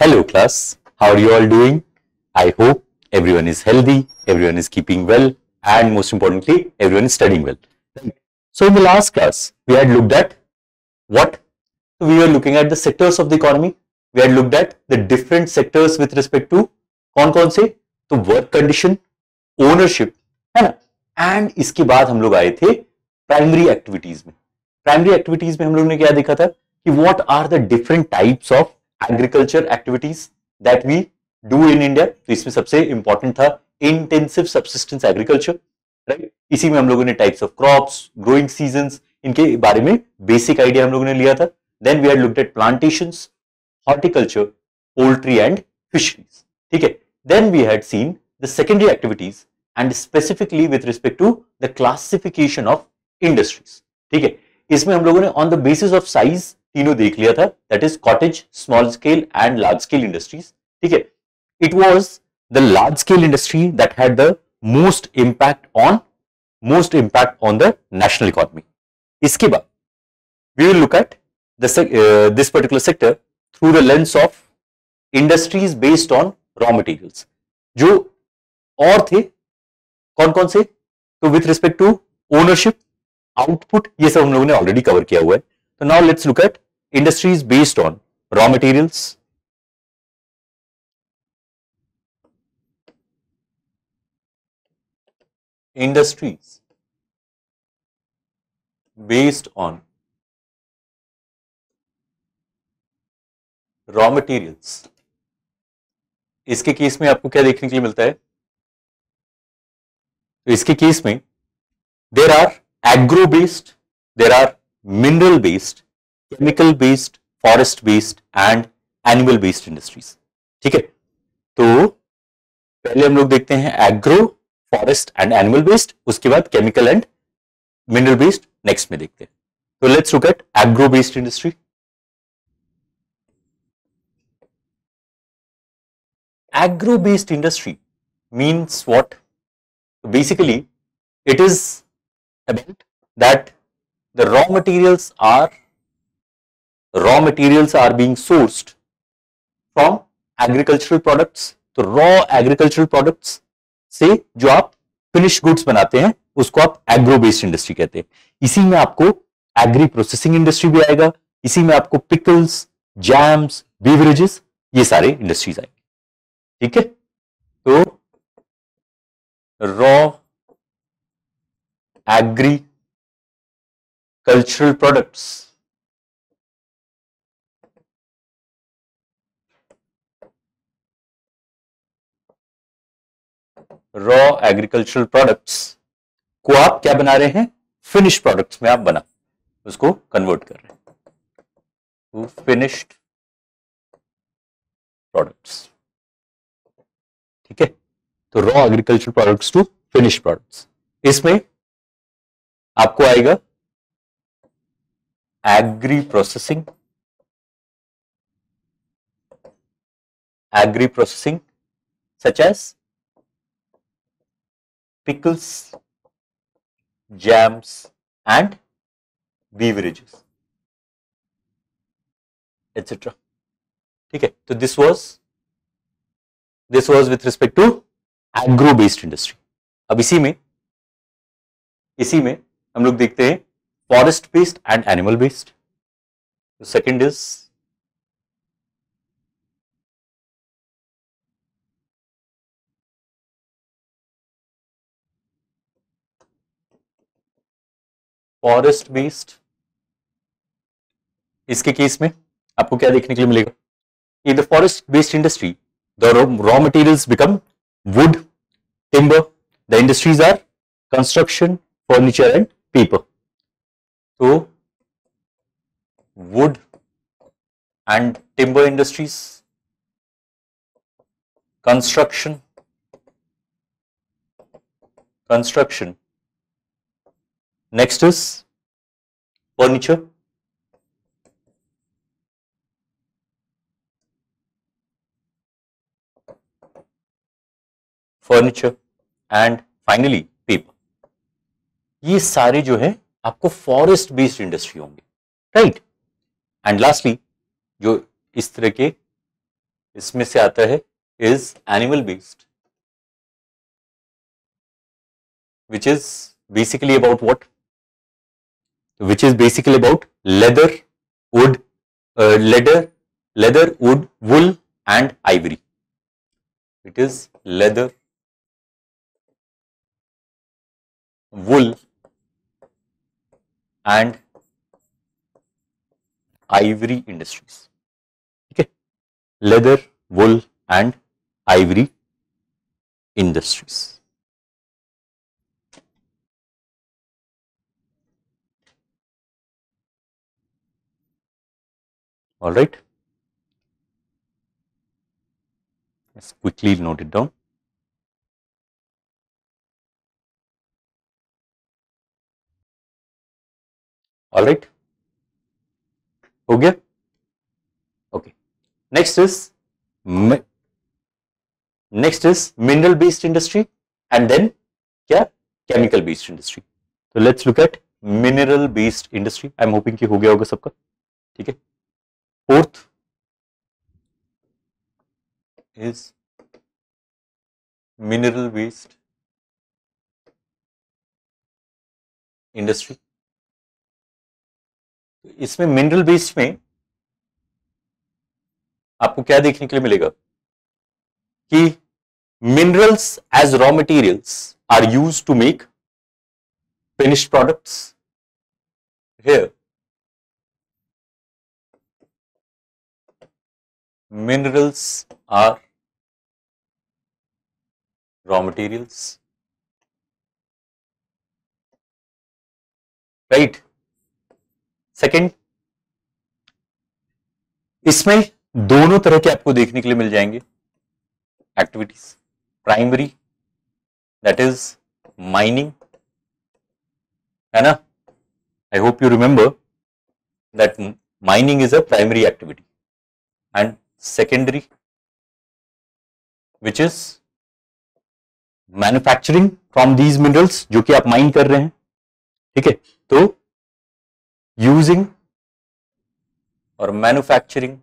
Hello class, how are you all doing? I hope everyone is healthy, everyone is keeping well, and most importantly, everyone is studying well. So in the last class, we had looked at what? We were looking at the sectors of the economy. We had looked at the different sectors with respect to कौन से? तो work condition, ownership, है ना? And इसके बाद हम लोग आए थे प्राइमरी एक्टिविटीज में. प्राइमरी एक्टिविटीज में हम लोग ने क्या देखा था कि what are the different types of agriculture activities that we do in India. तो इसमें सबसे इंपॉर्टेंट था इंटेंसिव सब्सिस्टेंस एग्रीकल्चर, राइट. इसी में हम लोगों ने types of crops, growing seasons, इनके बारे में बेसिक आइडिया हम लोगों ने लिया था. Then we had looked at plantations, horticulture, poultry and fisheries. ठीक है. Then we had seen the secondary activities and specifically with respect to the classification of industries. ठीक है. इसमें हम लोगों ने on the basis of size तीनों देख लिया था, that is cottage, small scale and large scale industries. ठीक है. It was the large scale industry that had the most impact on the national economy. इसके बाद we will look at this particular sector through the lens of industries based on raw materials. जो और थे कौन से? तो with respect to ownership, output, ये सब हम लोगों ने ऑलरेडी कवर किया हुआ है. तो now let's look eight industries based on raw materials, industries based on raw materials. इसके केस में आपको क्या देखने के लिए मिलता है? तो इसके केस में there are agro based, there are mineral based, chemical based, forest based and animal based industries. ठीक है. तो पहले हम लोग देखते हैं agro, forest and animal based, उसके बाद chemical and mineral based next में देखते हैं. तो let's look at agro based industry. Agro-based industry means what? Basically, it is about that the raw materials are being sourced from agricultural products. तो raw agricultural products से जो आप finish goods बनाते हैं उसको आप एग्रो-बेस्ड इंडस्ट्री कहते हैं. इसी में आपको एग्री प्रोसेसिंग इंडस्ट्री भी आएगा, इसी में आपको पिकल्स, जैम्स, बीवरेजेस, ये सारे इंडस्ट्रीज आएंगे. ठीक है. तो raw agricultural products, raw agricultural products को आप क्या बना रहे हैं? फिनिश प्रोडक्ट्स में आप बना उसको कन्वर्ट कर रहे हैं टू फिनिश्ड प्रोडक्ट्स. ठीक है. तो raw agriculture products to finish products. इसमें आपको आएगा agri processing such as pickles, jams and beverages etcetera. ठीक है. तो this was with respect to agro based industry. अब इसी में हम लोग देखते हैं forest based and animal based. The second is forest based. इसके केस में आपको क्या देखने के लिए मिलेगा? In the forest based industry, the raw materials become wood, timber. The industries are construction, furniture and paper. So wood and timber industries, construction. Next is furniture. Furniture and finally paper. ये सारे जो है आपको forest based industry होंगे, right. And lastly जो इस तरह के इसमें से आता है is animal based, which is basically about what? Which is basically about leather, wood, leather, wood, wool, and ivory. It is leather, wool, and ivory industries. Okay, leather, wool, and ivory industries. All right. Let's quickly note it down. All right. हो गया? Okay. Next is mineral based industry, and then क्या? Chemical based industry. So let's look at mineral based industry. I'm hoping कि हो गया होगा सबका. ठीक है. Fourth is mineral based industry. इसमें मिनरल बेस्ड में आपको क्या देखने के लिए मिलेगा कि minerals as raw materials are used to make finished products. Here minerals are raw materials, right? Second, इसमें दोनों तरह के आपको देखने के लिए मिल जाएंगे activities. Primary, that is mining, है ना? I hope you remember that mining is a primary activity. And secondary, which is manufacturing from these minerals, जो कि आप माइन कर रहे हैं. ठीक है, तो यूजिंग और manufacturing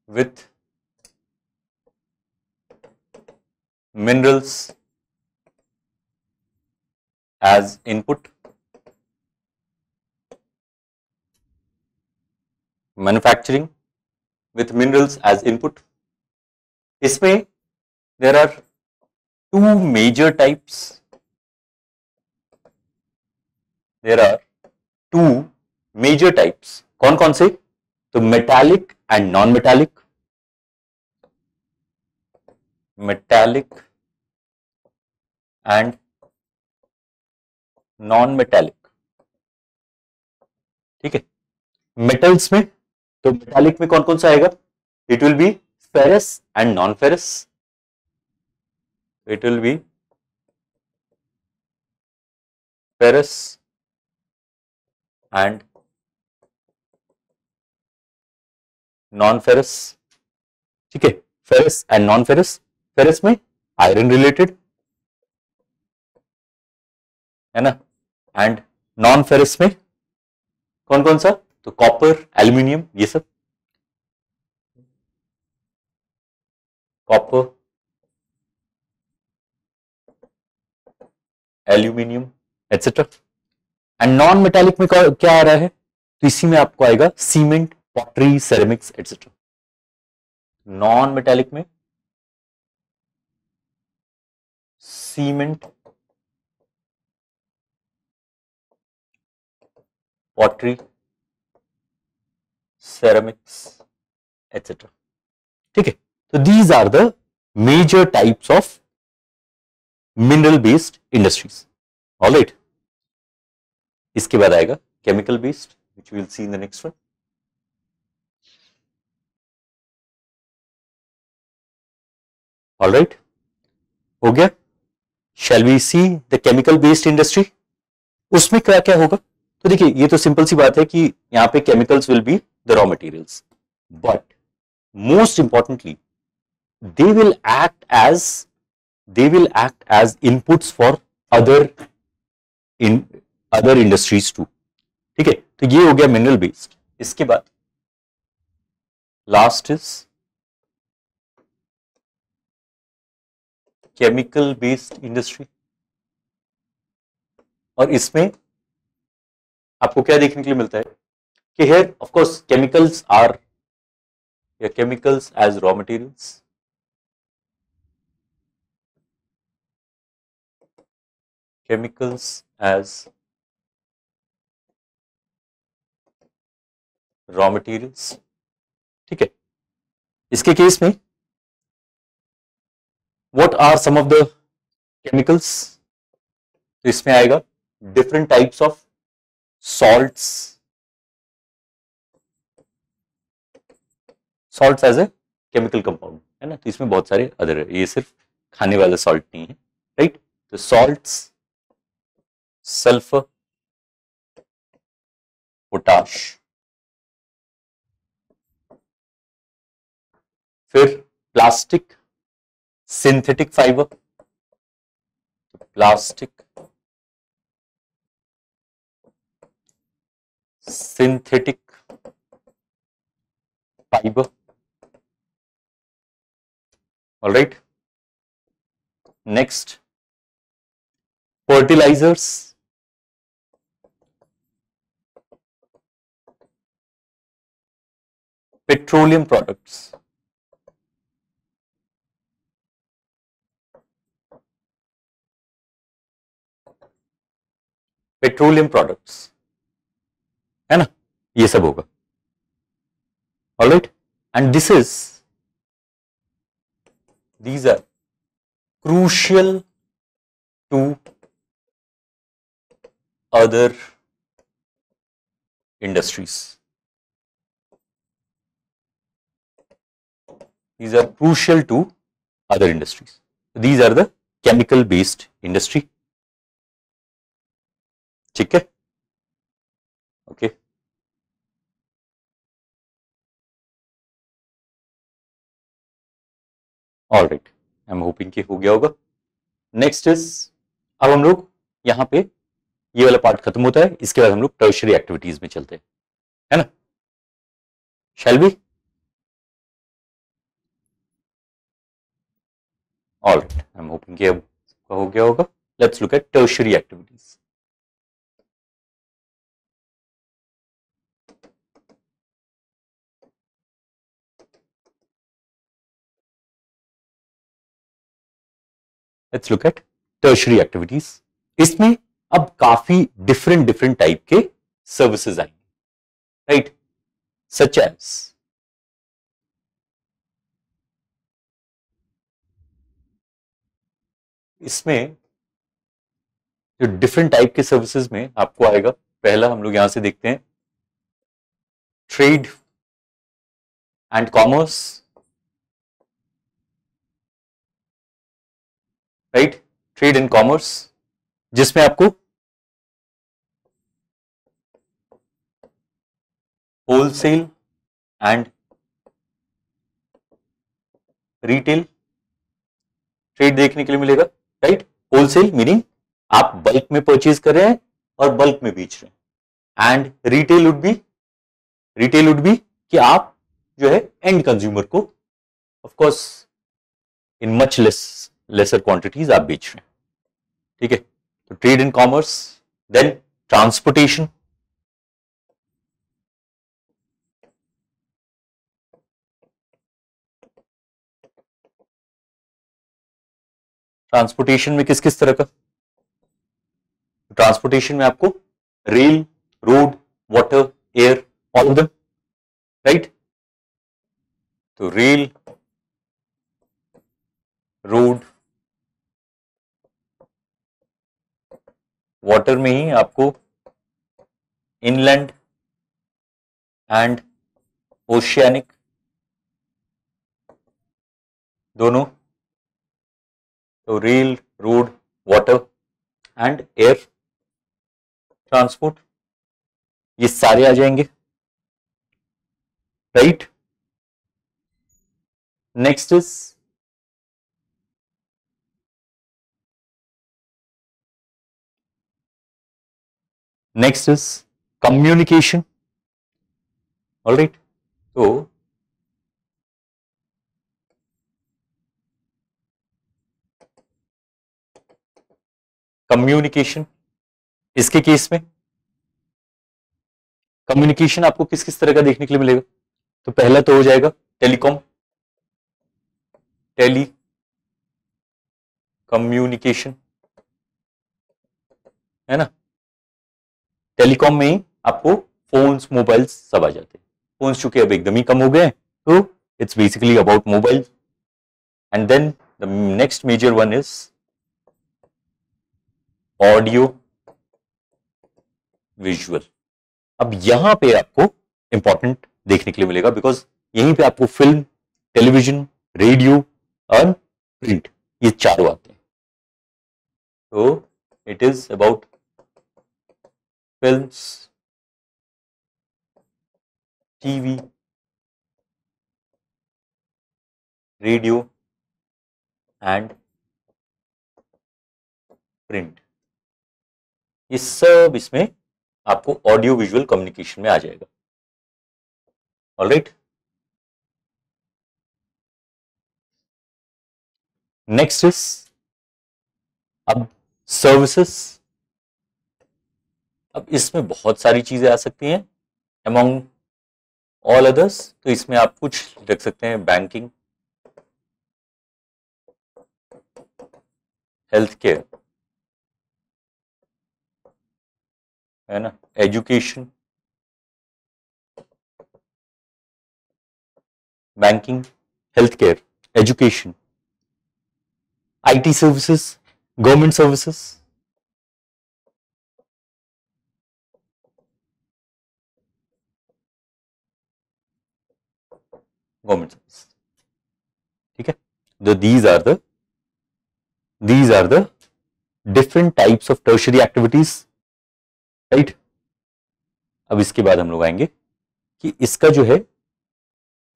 with minerals as input, manufacturing with minerals as input. इसमें there are two major types. There are two major types. कौन कौन से? तो metallic and non-metallic. Metallic and non-metallic. ठीक है. मेटल्स में तो मेटालिक में कौन कौन सा आएगा? It will B ferrous and non ferrous. It will B ferrous and non ferrous. ठीक है, ferrous and non ferrous. Ferrous में आयरन रिलेटेड, है ना? एंड नॉन फेरस में कौन कौन सा? तो कॉपर, एल्यूमिनियम, ये सब. Copper, aluminium etcetera. And non metallic में क्या आ रहा है? तो इसी में आपको आएगा cement, pottery, ceramics etcetera. Non metallic में सीमेंट, पॉटरी, ceramics, etc. ठीक है, तो these are the major types of mineral based industries. All right. इसके बाद आएगा chemical based, which we will see in the next one. All right. हो गया. Shall we see the chemical based industry? उसमें क्या क्या होगा? तो देखिए, ये तो सिंपल सी बात है कि यहाँ पे chemicals will be the raw materials, but most importantly they will act as inputs for other industries too. ठीक है, तो ये हो गया मिनरल बेस्ड। इसके बाद last is chemical based industry, और इसमें आपको क्या देखने के लिए मिलता है कि here of course chemicals are या chemicals as raw materials, chemicals as raw materials। ठीक है, इसके केस में what are some of the chemicals, तो इसमें आएगा different types of salts, salts as a chemical compound है ना, तो इसमें बहुत सारे अदर है, ये सिर्फ खाने वाला सॉल्ट नहीं है, राइट। तो salts, सल्फर, पोटाश, फिर plastic, synthetic fibre, plastic, synthetic fibre, alright. Next fertilisers, petroleum products, petroleum products है ना, ये सब होगा, alright. And these are crucial to other industries, these are crucial to other industries, these are the chemical based industry। ठीक है, okay. Alright, I am hoping कि हो गया होगा। नेक्स्ट इज, अब हम लोग यहाँ पे ये वाला पार्ट खत्म होता है, इसके बाद हम लोग टर्शियरी एक्टिविटीज में चलते हैं, है ना, shall be. Alright, I am hoping कि अब हो गया होगा। Let's look eight tertiary activities. Let's look eight tertiary activities. इसमें अब काफी डिफरेंट डिफरेंट टाइप के सर्विसेज आएंगे, राइट, सच एज इसमें जो डिफरेंट टाइप के सर्विसेज में आपको आएगा, पहला हम लोग यहां से देखते हैं trade and commerce, right, trade and commerce, जिसमें आपको होलसेल एंड रिटेल ट्रेड देखने के लिए मिलेगा, राइट। होलसेल मीनिंग आप बल्क में परचेज कर रहे हैं और बल्क में बेच रहे हैं, एंड रिटेल वुड बी कि आप जो है एंड कंज्यूमर को of course in much lesser quantities आप बेच रहे हैं, ठीक है। तो trade and commerce, then transportation, transportation में किस किस तरह का, ट्रांसपोर्टेशन में आपको rail, road, water, air, all of them, right. तो रेल, रोड, वाटर में ही आपको इनलैंड एंड ओशियानिक दोनों, तो rail, road, water and air transport, ये सारे आ जाएंगे, right. Next is communication. All right. So communication, इसके केस में कम्युनिकेशन आपको किस किस तरह का देखने के लिए मिलेगा? तो पहला तो हो जाएगा टेलीकॉम, टेली कम्युनिकेशन, है ना। टेलीकॉम में ही आपको फोन्स, मोबाइल्स सब आ जाते हैं। फोन्स चूंकि अब एकदम ही कम हो गए, तो it's basically about mobile. And then the next major one is audio visual. अब यहां पे आपको इंपॉर्टेंट देखने के लिए मिलेगा, बिकॉज यहीं पे आपको फिल्म, टेलीविजन, रेडियो और प्रिंट, ये चारों आते हैं। तो it is about films, TV, radio and print. ये सब इसमें आपको ऑडियो विजुअल कम्युनिकेशन में आ जाएगा। ऑलराइट, नेक्स्ट इज अब सर्विसेज। अब इसमें बहुत सारी चीजें आ सकती हैं अमॉन्ग ऑल अदर्स। तो इसमें आप कुछ रख सकते हैं, बैंकिंग, हेल्थ केयर, है ना, education, banking, health care, education, IT services, government services, government service. ठीक है, these are the different types of tertiary activities, right. अब इसके बाद हम लोग आएंगे कि इसका जो है,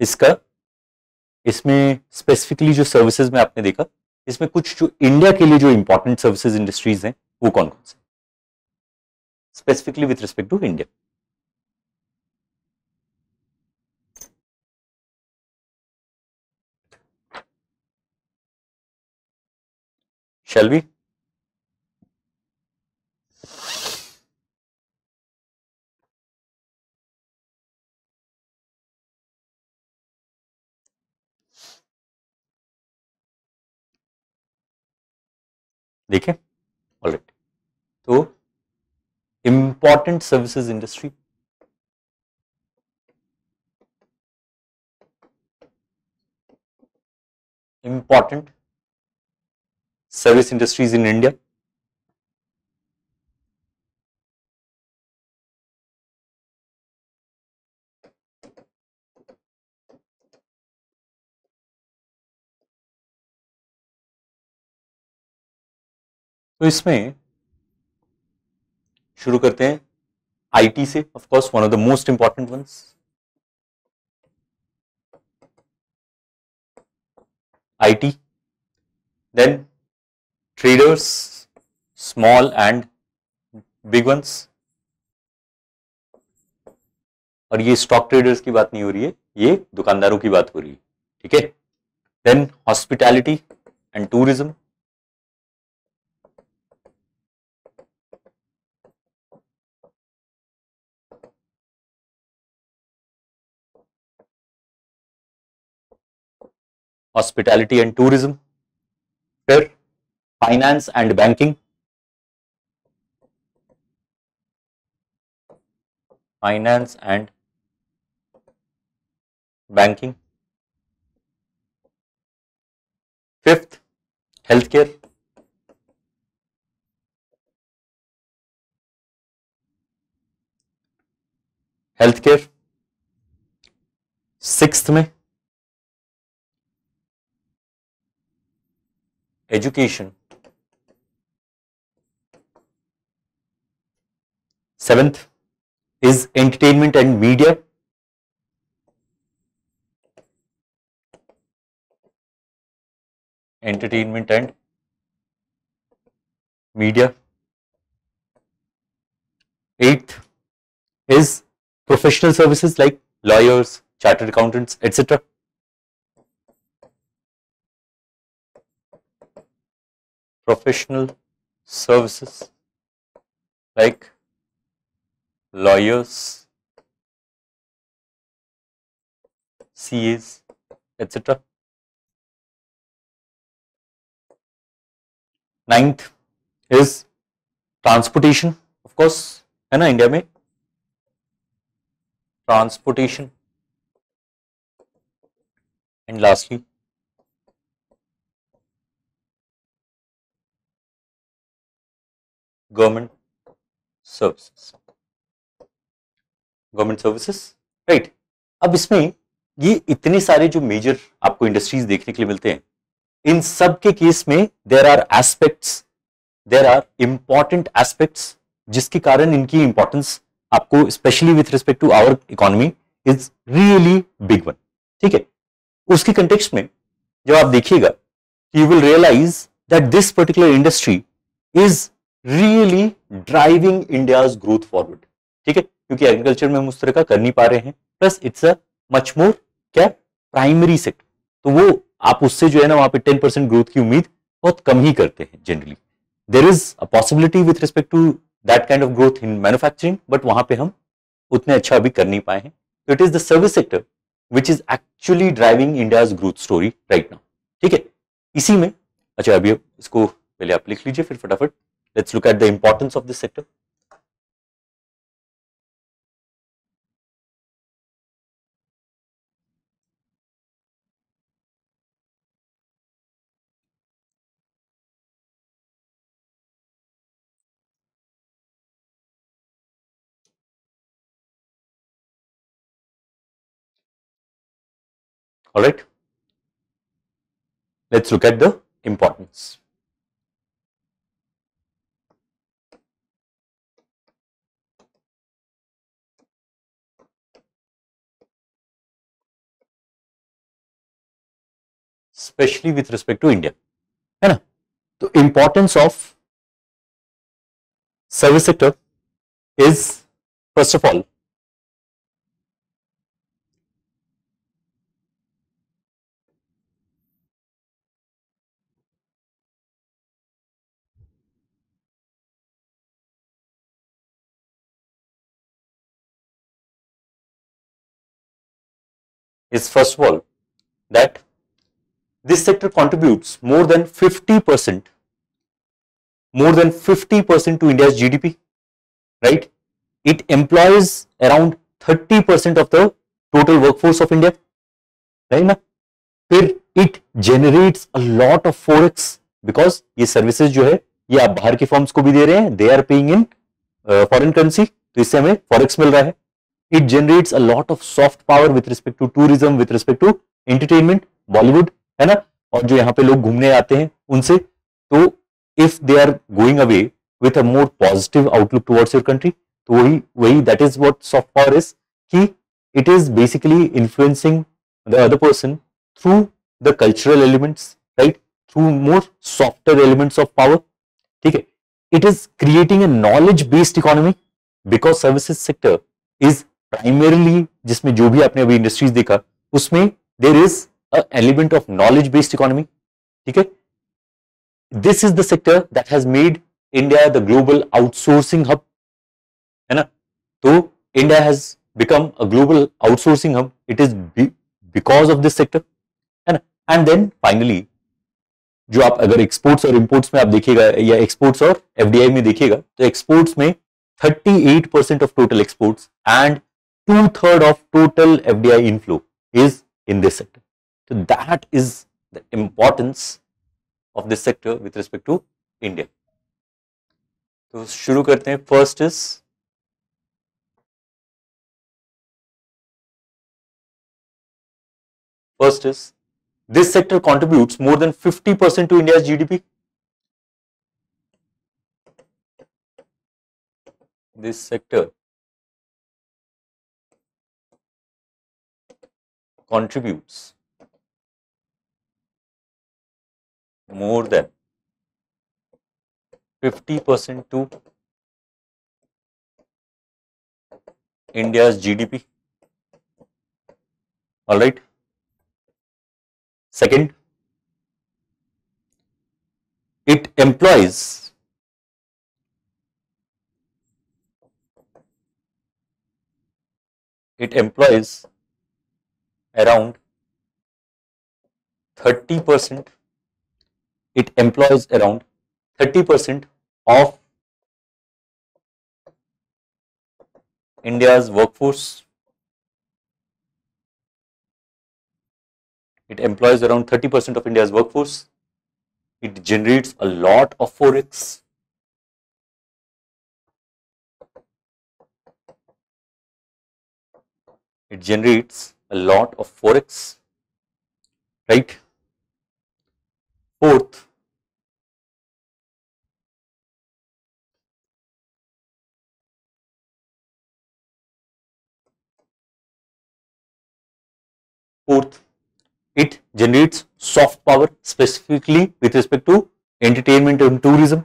इसका इसमें स्पेसिफिकली जो सर्विसेज में आपने देखा, इसमें कुछ जो इंडिया के लिए जो इंपॉर्टेंट सर्विसेज इंडस्ट्रीज हैं वो कौन कौन से, specifically with respect to India. Shall we? देखें, ऑलराइट। तो important services industry, important service industries in India. तो इसमें शुरू करते हैं आईटी से, of course one of the most important ones. IT, then traders, small and big ones. और ये स्टॉक ट्रेडर्स की बात नहीं हो रही है, ये दुकानदारों की बात हो रही है। ठीक है, then hospitality and tourism, hospitality and tourism. फिर finance and banking, finance and banking. Fifth, health care, health care. Sixth में education. Seventh is entertainment and media. Entertainment and media. Eighth is professional services like lawyers, chartered accountants, etc. Professional services like lawyers, CAs, etc. Ninth is transportation, of course, है ना India में transportation, and lastly government services, government services, right. अब इसमें ये इतने सारे जो major आपको इंडस्ट्रीज देखने के लिए मिलते हैं, इन सब के केस में there are aspects, there are important aspects जिसके कारण इनकी इंपॉर्टेंस आपको specially with respect to our economy is really big one, ठीक है। उसकी कंटेक्स्ट में जब आप देखिएगा you will realise that this particular industry is really driving India's growth forward, ठीक है, क्योंकि एग्रीकल्चर में हम उस तरह का कर नहीं पा रहे हैं, plus it's a much more क्या प्राइमरी सेक्टर, तो वो आप उससे जो है ना वहां पे 10% ग्रोथ की उम्मीद बहुत कम ही करते हैं generally. There is a possibility with respect to that kind of growth in manufacturing, but वहां पे हम उतने अच्छा अभी कर नहीं पाए हैं। तो it is the service sector which is actually driving India's growth story right now, ठीक है। इसी में अच्छा अभी इसको पहले आप लिख लीजिए फिर फटाफट let's look at the importance of this sector. All right, let's look at the importance. Especially with respect to India, है ना। तो importance of service sector is first of all that this sector contributes more than 50%, to India's GDP, right? It employs around 30% of the total workforce of India, right ना? फिर it generates a lot of forex because ये services जो है ये आप बाहर के firms को भी दे रहे हैं, they are paying in foreign currency, तो इससे हमें forex मिल रहा है। It generates a lot of soft power with respect to tourism, with respect to entertainment, Bollywood, है ना, और जो यहाँ पे लोग घूमने आते हैं उनसे, तो if they are going away with a more positive outlook towards your country, तो वही वही that is what soft power is, कि it is basically influencing the other person through the cultural elements, right, through more softer elements of power, ठीक है। It is creating a knowledge based economy because services sector is primarily, जिसमें जो भी आपने अभी industries देखा उसमें there is a element of knowledge based economy, ठीक है। This is the sector that has made India the global outsourcing hub, है ना। तो India has become a global outsourcing hub, it is because of this sector, है ना। And then finally जो आप अगर एक्सपोर्ट्स और इंपोर्ट्स में आप देखिएगा या एक्सपोर्ट्स और एफडीआई में देखिएगा, तो एक्सपोर्ट्स में 38% of total exports and 2/3 of total FDI inflow is in this sector. So that is the importance of this sector with respect to India. तो शुरू करते हैं। First is this sector contributes more than 50% to India's GDP. This sector contributes more than 50% to India's GDP. All right. Second, it employs around 30%. It employs around 30% of India's workforce. It employs around 30% of India's workforce. It generates a lot of forex. It generates a lot of forex, right? Fourth, it generates soft power, specifically with respect to entertainment and tourism.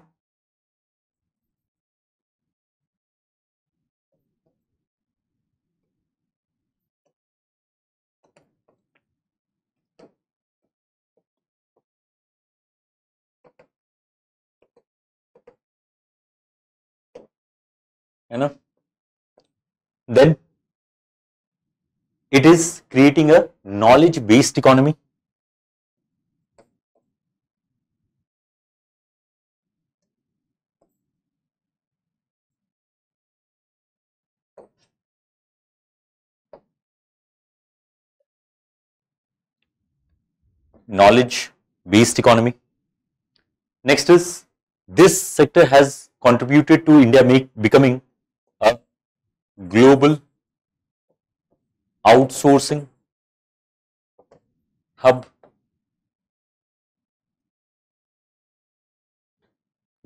You know, then it is creating a knowledge based economy. Knowledge based economy. Next is, this sector has contributed to India becoming a global outsourcing hub.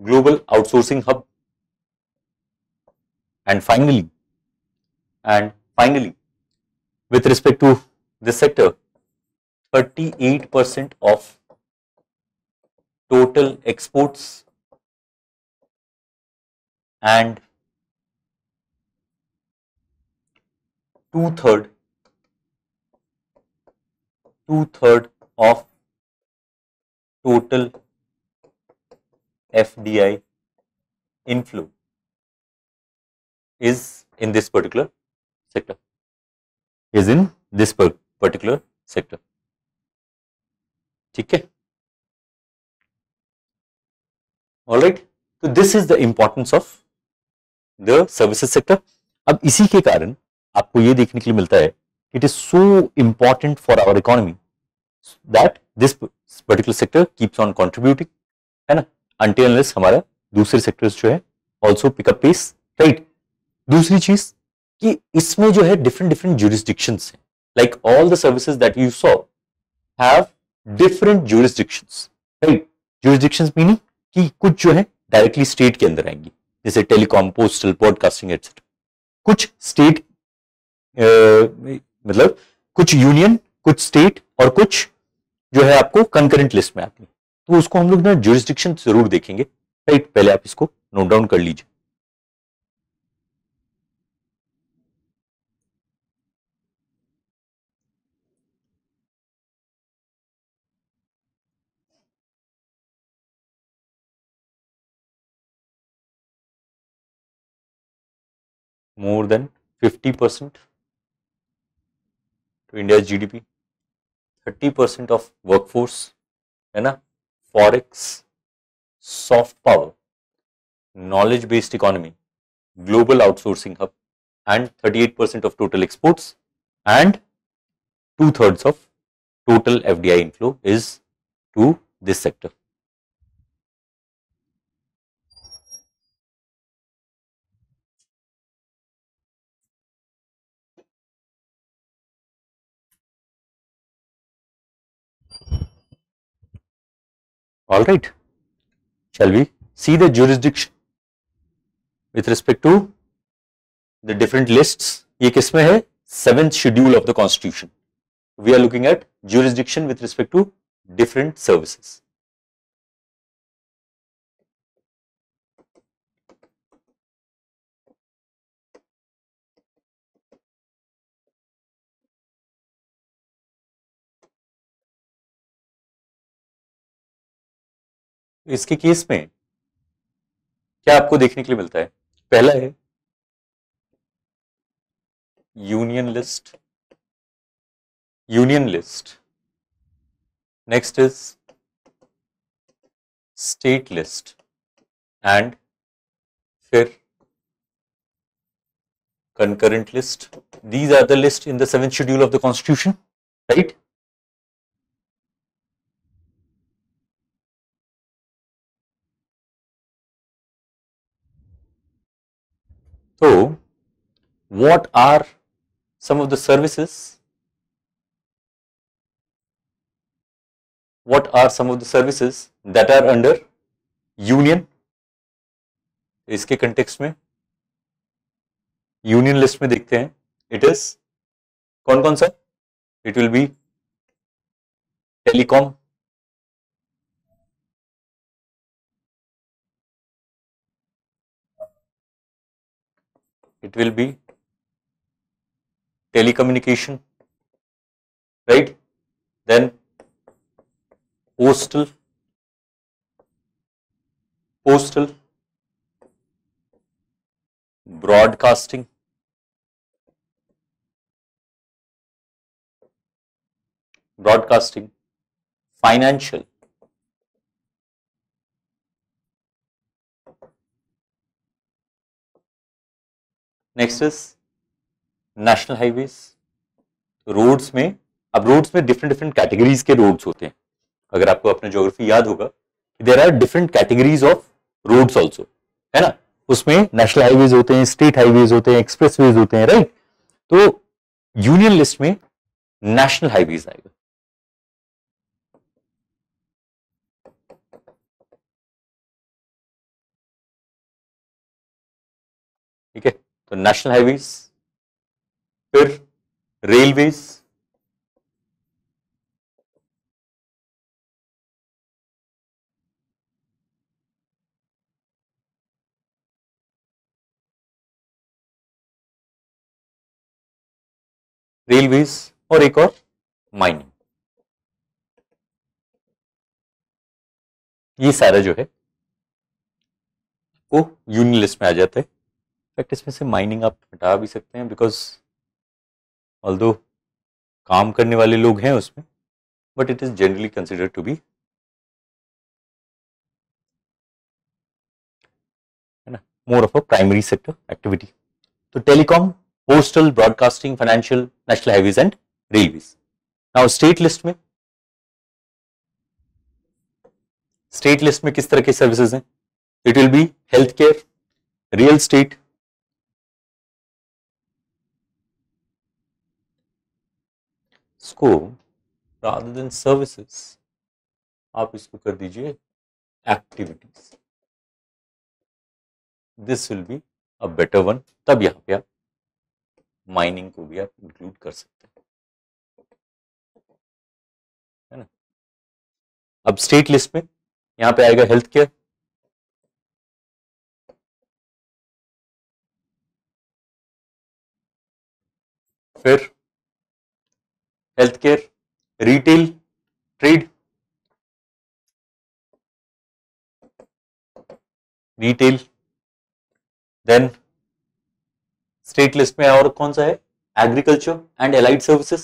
Global outsourcing hub. And finally, with respect to this sector, 38% of total exports and two-third of total FDI inflow is in this particular sector. ठीक है? All right. So this is the importance of the services sector. अब इसी के कारण आपको ये देखने के लिए मिलता है, it is so important for our economy that this particular sector keeps on contributing, है ना, until unless हमारा दूसरे सेक्टर्स जो है also pick up pace, right? दूसरी चीज कि इसमें जो है different jurisdictions हैं, like all the services that you saw have different jurisdictions, right? Jurisdictions meaning कि कुछ जो है डायरेक्टली स्टेट के अंदर आएंगी, जैसे टेलीकॉम, पोस्टल, ब्रॉडकास्टिंग एटसेट्रा. कुछ स्टेट मतलब कुछ यूनियन, कुछ स्टेट और कुछ जो है आपको कंकरेंट लिस्ट में आती है. तो उसको हम लोग ना ज्यूरिसडिक्शन जरूर देखेंगे, राइट? पहले आप इसको नोट डाउन कर लीजिए. More than 50% to India's GDP, 30% of workforce, है ना, forex, soft power, knowledge based economy, global outsourcing hub, and 38% of total exports, and two-thirds of total FDI inflow is to this sector. All right. Shall we see the jurisdiction with respect to the different lists? ये किसमें है? 7th schedule of the Constitution. We are looking at jurisdiction with respect to different services. इसके case में क्या आपको देखने के लिए मिलता है? पहला है union list, next is state list and फिर concurrent list. These are the list in the 7th schedule of the constitution, right? So what are some of the services, that are under union? इसके context में union list में देखते हैं, it is कौन कौन सा? It will be telecom, it will be telecommunication, right? Then postal, broadcasting, financial, next is national highways. Roads में, अब रोड्स में डिफरेंट डिफरेंट कैटेगरीज के रोड्स होते हैं। अगर आपको अपना ज्योग्राफी याद होगा, there are different categories of roads also, है ना? उसमें नेशनल हाईवेज होते हैं, स्टेट हाईवेज होते हैं, एक्सप्रेसवेज होते हैं, राइट? तो यूनियन लिस्ट में नेशनल हाईवेज आएगा। ठीक है, तो नेशनल हाईवेज, फिर रेलवेज, और एक और माइनिंग। ये सारा जो है वो यूनियन लिस्ट में आ जाता है। इनफैक्ट इसमें से माइनिंग आप हटा भी सकते हैं, बिकॉज ऑल्दो काम करने वाले लोग हैं उसमें, but it is generally considered to be, है ना, more of a primary sector activity. तो telecom, postal, broadcasting, financial, national highways and railways. Now state list में, किस तरह के सर्विसेज हैं? It will be health care, real estate, इसको rather than services आप इसको कर दीजिए activities, this will be a better one. तब यहां पे आप माइनिंग को भी आप इंक्लूड कर सकते हैं, है ना? अब स्टेट लिस्ट में यहां पे आएगा हेल्थ केयर, फिर health care, retail, trade, then state list में और कौन सा है? Agriculture and allied services,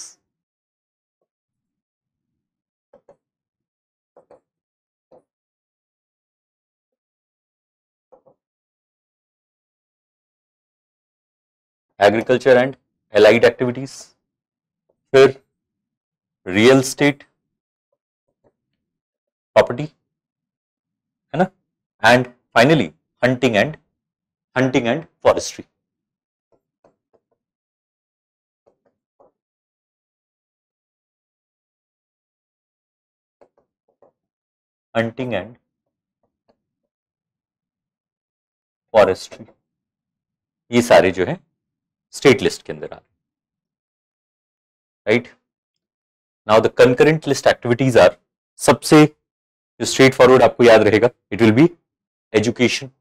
agriculture and allied activities, फिर रियल एस्टेट, प्रॉपर्टी, है ना? And finally hunting and forestry. Hunting and forestry, ये सारे जो है स्टेट लिस्ट के अंदर आ रहे, right? Now the concurrent list activities are, सबसे जो स्ट्रेट फॉरवर्ड आपको याद रहेगा, it will be education,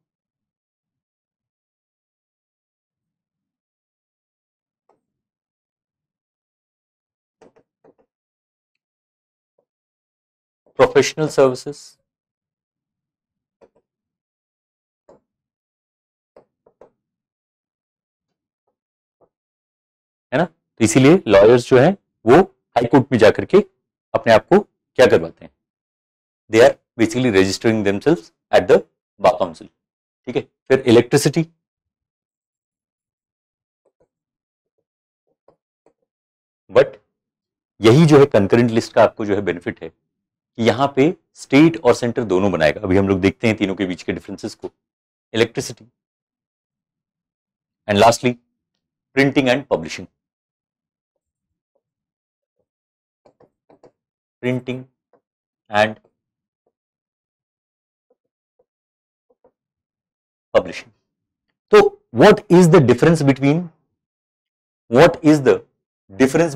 professional services, तो इसीलिए लॉयर्स जो हैं वो हाई कोर्ट में जाकर के अपने आप को क्या करवाते हैं, they are basically registering themselves at the bar council. ठीक है, फिर इलेक्ट्रिसिटी, बट यही जो है कंकरेंट लिस्ट का आपको जो है बेनिफिट है कि यहाँ पे स्टेट और सेंटर दोनों बनाएगा। अभी हम लोग देखते हैं तीनों के बीच के डिफरेंसेस को। Electricity and lastly printing and publishing. Printing and publishing. तो what is the difference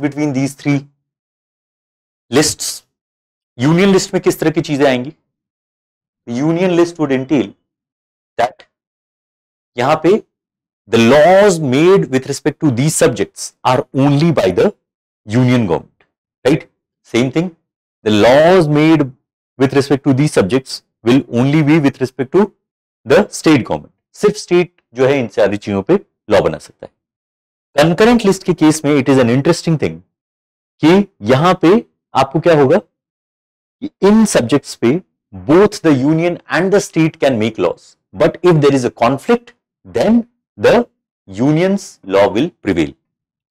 between these three lists? Union list में किस तरह की चीजें आएंगी? Union list would entail that यहां पे the laws made with respect to these subjects are only by the union government, right? Same thing, the laws made with respect to these subjects will only be with respect to the state government. सिर्फ state जो है इन सारी चीजों पे law बना सकता है। Concurrent list के केस में it is an interesting thing कि यहां पे आपको क्या होगा कि इन सब्जेक्ट्स पे both the union and the state can make laws, but if there is a conflict then the union's law will prevail.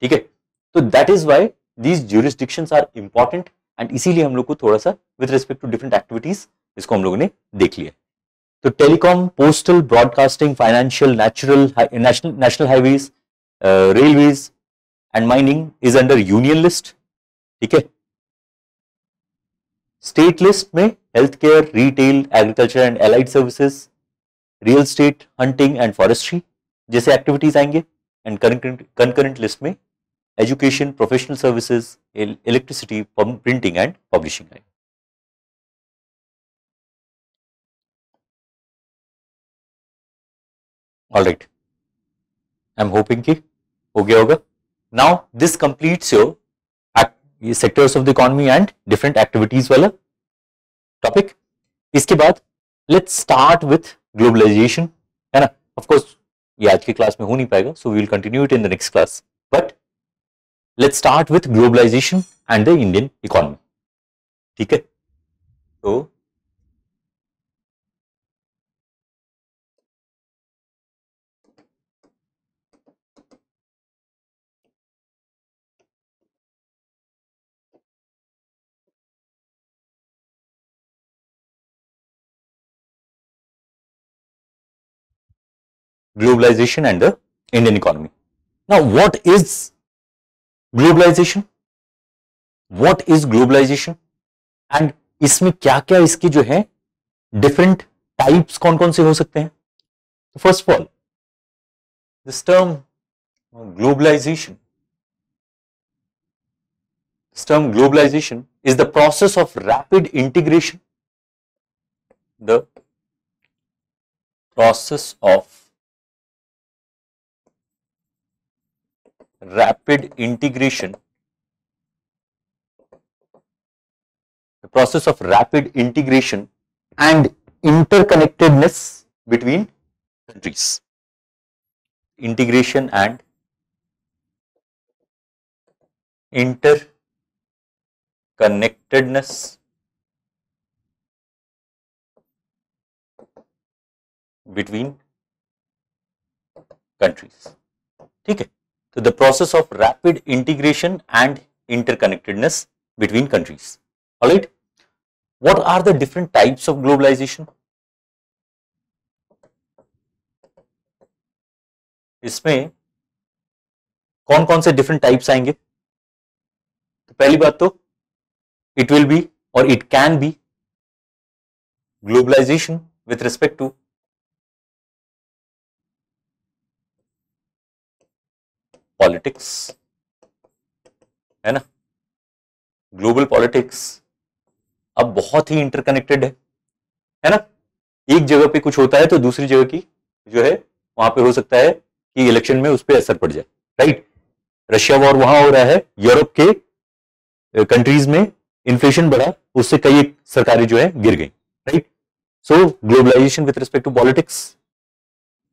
ठीक है, तो that is why these jurisdictions are important and इसीलिए हम लोग को थोड़ा सा with respect to different activities इसको हम लोगों ने देख लिया। तो telecom, postal, broadcasting, financial, national highways, railways and mining is under union list. ठीक है, स्टेट लिस्ट में health care, retail, agriculture and allied services, real estate, hunting and forestry जैसे एक्टिविटीज आएंगे। एंड कंकरेंट लिस्ट में education, professional services, electricity, printing and publishing आएंगे। All right, I'm hoping कि हो गया होगा। Now this completes your sectors of the economy and different activities वाला topic. इसके बाद let's start with globalization, है ना। Of course ये आज की क्लास में हो नहीं पाएगा, so we will continue it in the next class, but let's start with globalization and the Indian economy। ठीक है, तो globalization and the Indian economy. Now what is globalization? What is globalization? And इसमें क्या क्या इसके जो है different types कौन कौन से हो सकते हैं? First of all this term globalization, is the process of rapid integration, the process of rapid integration, and interconnectedness between countries. Integration and interconnectedness between countries. ठीक है, तो the process of rapid integration and interconnectedness between countries. All right, what are the different types of globalization? इसमें कौन कौन से different types आएंगे? तो पहली बात तो इट विल बी और it can be globalisation with respect to politics, है ना। ग्लोबल पॉलिटिक्स अब बहुत ही इंटरकनेक्टेड है ना। एक जगह पे कुछ होता है तो दूसरी जगह की जो है वहां पे हो सकता है कि इलेक्शन में उस पर असर पड़ जाए, राइट। रशिया वॉर वहां हो रहा है, यूरोप के कंट्रीज में इन्फ्लेशन बढ़ा, उससे कई सरकारें जो है गिर गई, right. So globalization with respect to politics,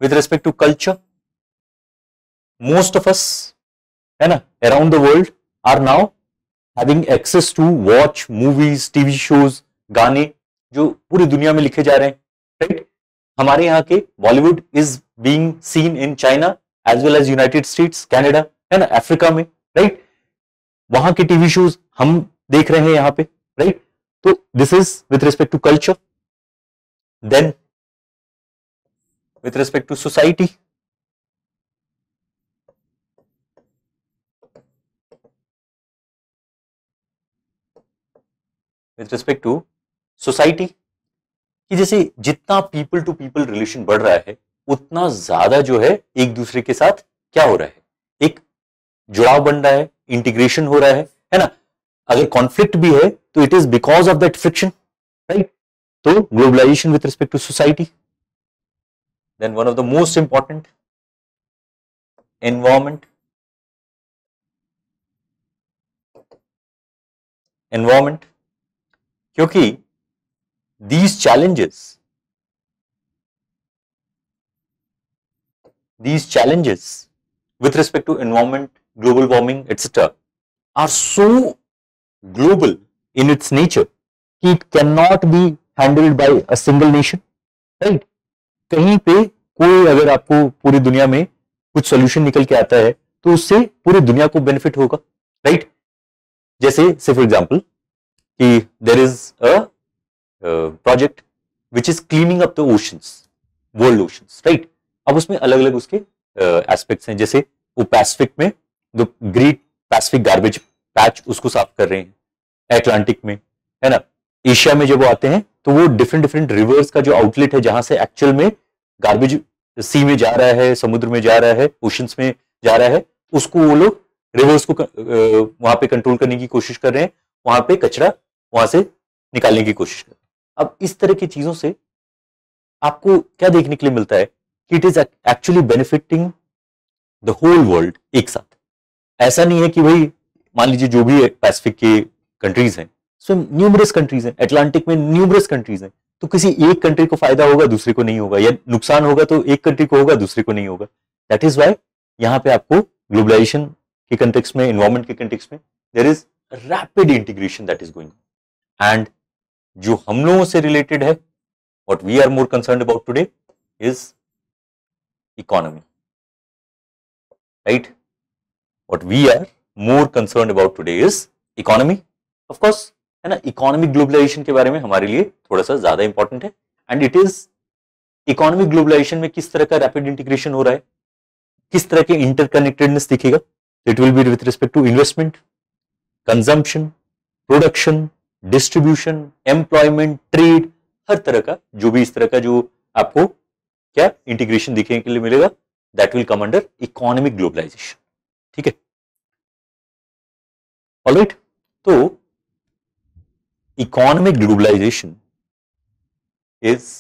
with respect to culture, most of us है ना, around the world are now having access to watch movies, TV shows, गाने जो पूरी दुनिया में लिखे जा रहे हैं, राइट। हमारे यहाँ के Bollywood is being seen in China as well as United States, Canada, है ना, अफ्रीका में, राइट। वहां के टीवी शोज हम देख रहे हैं यहाँ पे, राइट। तो this is with respect to culture. Then with respect to society, with respect to society कि जैसे जितना पीपल टू पीपल रिलेशन बढ़ रहा है उतना ज्यादा जो है एक दूसरे के साथ क्या हो रहा है, एक जुड़ाव बन रहा है, इंटीग्रेशन हो रहा है ना। अगर कॉन्फ्लिक्ट भी है तो it is because of that friction, right. तो globalisation with respect to society. Then one of the most important, environment. Environment क्योंकि these challenges with respect to environment, global warming, etc. are so global in its nature कि it cannot be handled by a single nation, right? कहीं पे कोई अगर आपको पूरी दुनिया में कुछ सॉल्यूशन निकल के आता है तो उससे पूरी दुनिया को बेनिफिट होगा, राइट। जैसे से फॉर एग्जांपल कि there is a project which is cleaning up the oceans, world oceans, right. अब उसमें अलग अलग उसके एस्पेक्ट्स हैं, जैसे वो पैसिफिक में the great Pacific garbage patch उसको साफ कर रहे हैं, अटलांटिक में, है ना। एशिया में जब वो आते हैं तो वो डिफरेंट डिफरेंट रिवर्स का जो आउटलेट है जहां से एक्चुअल में गार्बेज सी में जा रहा है, समुद्र में जा रहा है, ओशंस में जा रहा है, उसको वो लोग रिवर्स को वहां पे कंट्रोल करने की कोशिश कर रहे हैं, वहां पे कचरा वहां से निकालने की कोशिश कर रहे हैं। अब इस तरह की चीजों से आपको क्या देखने के लिए मिलता है कि it is actually benefiting the whole world एक साथ। ऐसा नहीं है कि भाई मान लीजिए जो भी पैसिफिक के कंट्रीज हैं, सो न्यूमरस कंट्रीज हैं, अटलांटिक में न्यूमरस कंट्रीज हैं, तो किसी एक कंट्री को फायदा होगा दूसरे को नहीं होगा, या नुकसान होगा तो एक कंट्री को होगा दूसरे को नहीं होगा। दैट इज वाई यहाँ पे आपको ग्लोबलाइजेशन के कंटेक्स्ट में, एनवायरमेंट के कंटेक्स्ट में there is rapid integration that is going. And जो हम लोगों से रिलेटेड है, what we are more concerned about today is economy, right. What we are more concerned about today is economy, of course, है ना। Economic globalisation के बारे में हमारे लिए थोड़ा सा ज्यादा इंपॉर्टेंट है। And it is economic globalization में किस तरह का रैपिड इंटीग्रेशन हो रहा है, किस तरह के इंटरकनेक्टेडनेस दिखेगा। It will be with respect to investment, consumption, production, distribution, employment, trade, हर तरह का जो भी इस तरह का जो आपको क्या इंटीग्रेशन दिखने के लिए मिलेगा, that will come under economic globalisation, ठीक है, ऑलराइट। तो economic globalization is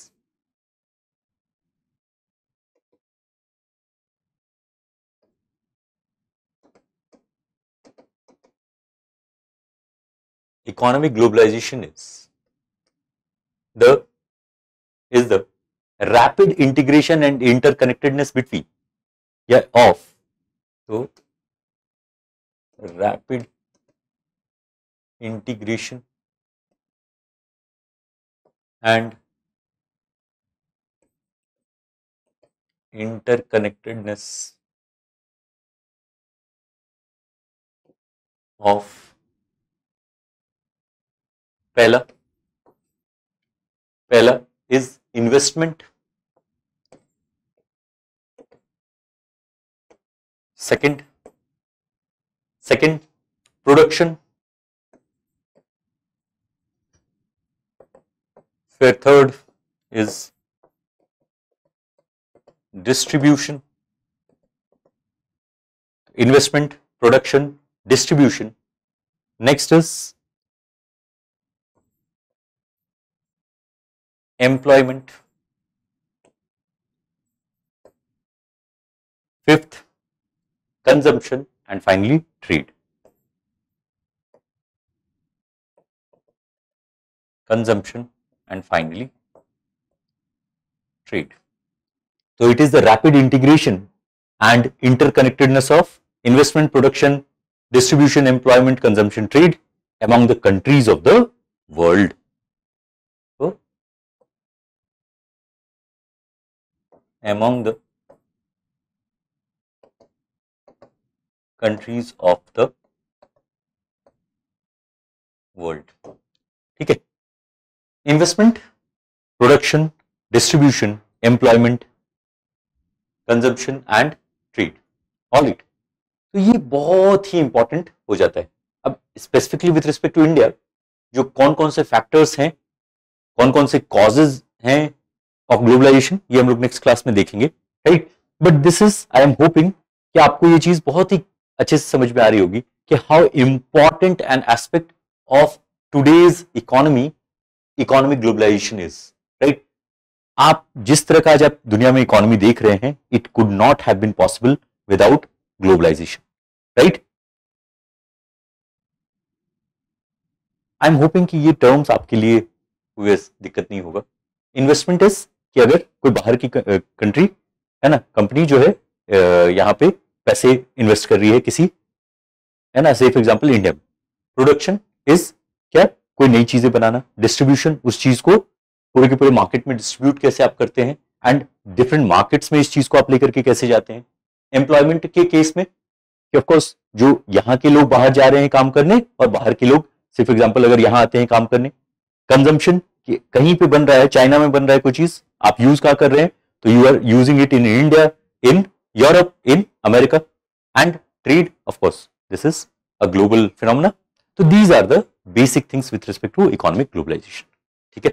economic globalization is the rapid integration and interconnectedness between of so rapid integration and interconnectedness of पहला is investment, second production, third is distribution, investment, production, distribution. Next is employment, fifth consumption, and finally trade. Consumption and finally trade. So it is the rapid integration and interconnectedness of investment, production, distribution, employment, consumption, trade among the countries of the world. So, among the countries of the world. ठीक है, investment, production, distribution, employment, consumption and trade, all it. तो ये बहुत ही important हो जाता है. अब specifically with respect to India, जो कौन कौन से फैक्टर्स हैं, कौन कौन से कॉजेज हैं ऑफ ग्लोबलाइजेशन, ये हम लोग नेक्स्ट क्लास में देखेंगे, right. But this is, I am hoping कि आपको ये चीज बहुत ही अच्छे से समझ में आ रही होगी कि how important an aspect of today's economic globalization is, right. आप जिस तरह का आज आप दुनिया में इकोनॉमी देख रहे हैं, it could not have been possible without globalization, right. I am hoping कि ये टर्म्स आपके लिए कोई दिक्कत नहीं होगा. इन्वेस्टमेंट इज कि अगर कोई बाहर की कंट्री है ना, कंपनी जो है यहां पे पैसे इन्वेस्ट कर रही है किसी, है ना, से फॉर एग्जांपल इंडिया में. प्रोडक्शन इज क्या, कोई नई चीजें बनाना. डिस्ट्रीब्यूशन, उस चीज को पूरे के पूरे मार्केट में डिस्ट्रीब्यूट कैसे आप करते हैं एंड डिफरेंट मार्केट्स में इस चीज को आप लेकर के कैसे जाते हैं. एम्प्लॉयमेंट के केस में कि ऑफ कोर्स जो यहाँ के लोग बाहर जा रहे हैं काम करने और बाहर के लोग सिर्फ एग्जांपल अगर यहाँ आते हैं काम करने. कंजम्पशन, कहीं पे बन रहा है, चाइना में बन रहा है कोई चीज, आप यूज कहाँ कर रहे हैं, तो you are using it in India, in Europe, in America. And trade, of course this is a global phenomena. तो these are the basic things with respect to economic globalisation. ठीक है,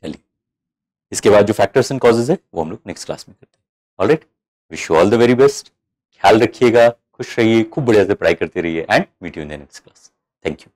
चलिए इसके बाद जो फैक्टर्स एंड कॉजेज है वो हम लोग नेक्स्ट क्लास में करते हैं. Alright, wish you all the very best. ख्याल रखिएगा, खुश रहिए, खूब बढ़िया से पढ़ाई करते रहिए and meet you in the next class. Thank you.